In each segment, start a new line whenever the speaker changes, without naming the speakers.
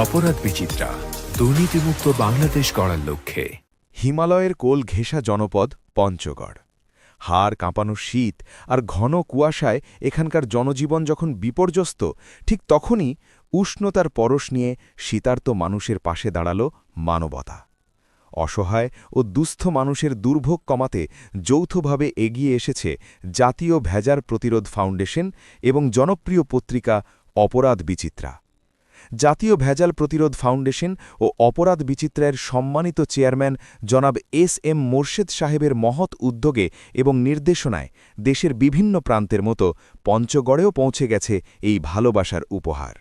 অপরাধ বিচিত্রা, দুর্নীতিমুক্ত বাংলাদেশ গড়ার লক্ষ্যে।
হিমালয়ের কোল ঘেঁষা জনপদ পঞ্চগড়। হাড় কাঁপানো শীত আর ঘন কুয়াশায় এখানকার জনজীবন যখন বিপর্যস্ত, ঠিক তখনই উষ্ণতার পরশ নিয়ে শীতার্ত মানুষের পাশে দাঁড়াল মানবতা। অসহায় ও দুস্থ মানুষের দুর্ভোগ কমাতে যৌথভাবে এগিয়ে এসেছে জাতীয় ভেজাল প্রতিরোধ ফাউন্ডেশন এবং জনপ্রিয় পত্রিকা অপরাধ বিচিত্রা। জাতীয় ভেজাল প্রতিরোধ ফাউন্ডেশন ও অপরাধ বিচিত্রার সম্মানিত চেয়ারম্যান জনাব এস.এম. মোরশেদ সাহেবের মহৎ উদ্যোগে এবং নির্দেশনায় দেশের বিভিন্ন প্রান্তের মতো পঞ্চগড়েও পৌঁছে গেছে এই ভালোবাসার উপহার।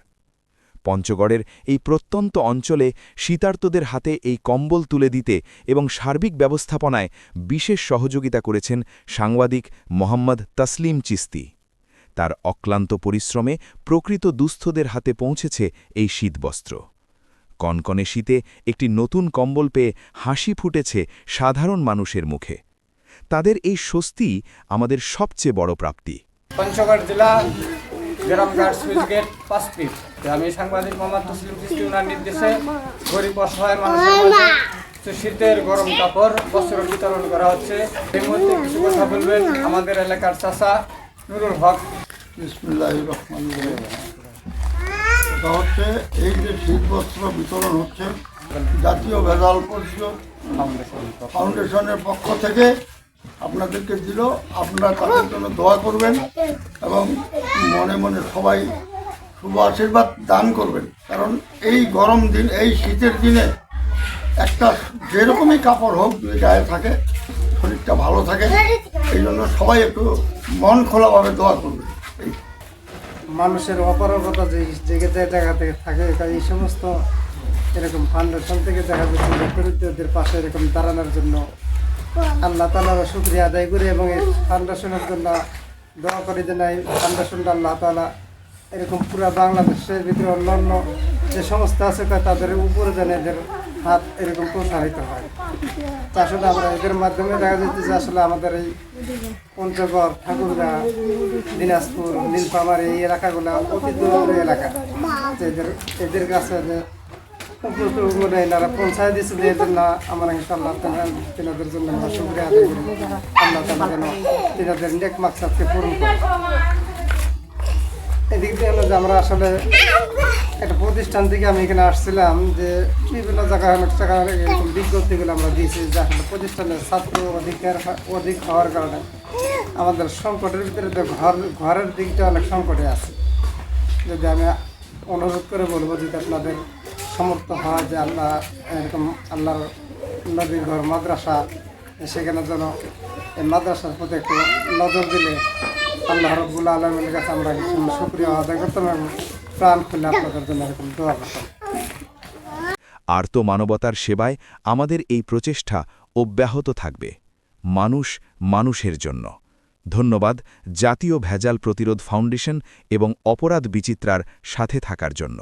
পঞ্চগড়ের এই প্রত্যন্ত অঞ্চলে শীতার্তদের হাতে এই কম্বল তুলে দিতে এবং সার্বিক ব্যবস্থাপনায় বিশেষ সহযোগিতা করেছেন সাংবাদিক মোহাম্মদ তাসলিম চিস্তি। তার অক্লান্ত পরিশ্রমে প্রকৃত দুস্থদের হাতে পৌঁছেছে এই শীতবস্ত্র। কনকনে শীতে একটি নতুন কম্বল পেয়ে হাসি ফুটেছে সাধারণ মানুষের মুখে। তাদের এই স্বস্তি আমাদের সবচেয়ে বড় প্রাপ্তি।
পঞ্চগড় জেলা গ্রামঘাট সুইচ গেট 5 ফিট। আমি সাংবাদিক মোহাম্মদ তসলিম চিস্তি ওনার নির্দেশে গরিব অসহায় মানুষের মাঝে শীতের গরম কাপড় বস্ত্র বিতরণ করা হচ্ছে। এই মুহূর্তে কিছু কথা বলবেন আমাদের এলাকার চাচা নুরুল হক।
বিসমিল্লাহির রহমানির রহিম। এটা হচ্ছে এই যে শীতবস্ত্র বিতরণ হচ্ছে জাতীয় ভেজাল প্রতিরোধ ফাউন্ডেশনের পক্ষ থেকে আপনাদেরকে দিল। আপনারা তাদের জন্য দোয়া করবেন এবং মনে মনে সবাই শুভ আশীর্বাদ দান করবেন, কারণ এই গরম দিন, এই শীতের দিনে একটা যেরকমই কাপড় হোক দুই গায়ে থাকে, শরীরটা ভালো থাকে। এই জন্য সবাই একটু মন খোলাভাবে দোয়া করবেন।
মানুষের অপারগতা যে জায়গাতে থাকে, এই সমস্ত এরকম ফাউন্ডেশন থেকে দেখা যাচ্ছে যে দরিদ্রদের পাশে এরকম দাঁড়ানোর জন্য আল্লাহ তাআলার শুকরিয়া আদায় করে এবং এই ফাউন্ডেশনের জন্য দোয়া করি যেন এই ফাউন্ডেশনটা আল্লাহ তাআলা এরকম পুরো বাংলাদেশের ভিতরে অন্যান্য যে সংস্থা আছে তাদের উপরে যেন এদের হাত এরকম প্রসারিত হয়। তা আসলে আমরা এদের মাধ্যমে দেখা যাচ্ছে যে আসলে আমাদের এই পঞ্চগড়, ঠাকুরগাঁ, দিনাজপুর, নীলফামারী এই এলাকাগুলো অতি দূরের এলাকা। এদের কাছে যে এনারা পৌঁছায় দিচ্ছে যে এদের না আমরা ইনশাআল্লাহ তেনাদের জন্য আমরা শুকরিয়া আদায় করি। আল্লাহ তাআলা যেন তেনাদের নেক মাকসাদকে পূরণ করে। এদিক দিয়ে হলো যে আমরা আসলে একটা প্রতিষ্ঠান থেকে আমি এখানে আসছিলাম যে বিভিন্ন জায়গায় অনেক জায়গায় এরকম বিজ্ঞপ্তিগুলো আমরা দিয়েছি যে আসলে প্রতিষ্ঠানের ছাত্র অধিক হওয়ার কারণে আমাদের সংকটের ভিতরে তো ঘরের দিকটা অনেক সংকটে আছে। যদি আমি অনুরোধ করে বলবো যদি আপনাদের সমর্থ হয় যে আল্লাহ এরকম আল্লাহর নবীর ঘর মাদ্রাসা, সেখানে যেন এই মাদ্রাসার প্রতি একটু নজর দিলে আল্লাহ রাব্বুল আলামিনের কাছে আমরা শুকরিয়া আদায় করতাম এবং প্রাণ খুলে আপনাদের জন্য এরকম দোয়া করতাম।
আর্ত মানবতার সেবায় আমাদের এই প্রচেষ্টা অব্যাহত থাকবে, মানুষ মানুষের জন্য। ধন্যবাদ জাতীয় ভেজাল প্রতিরোধ ফাউন্ডেশন এবং অপরাধ বিচিত্রার সাথে থাকার জন্য।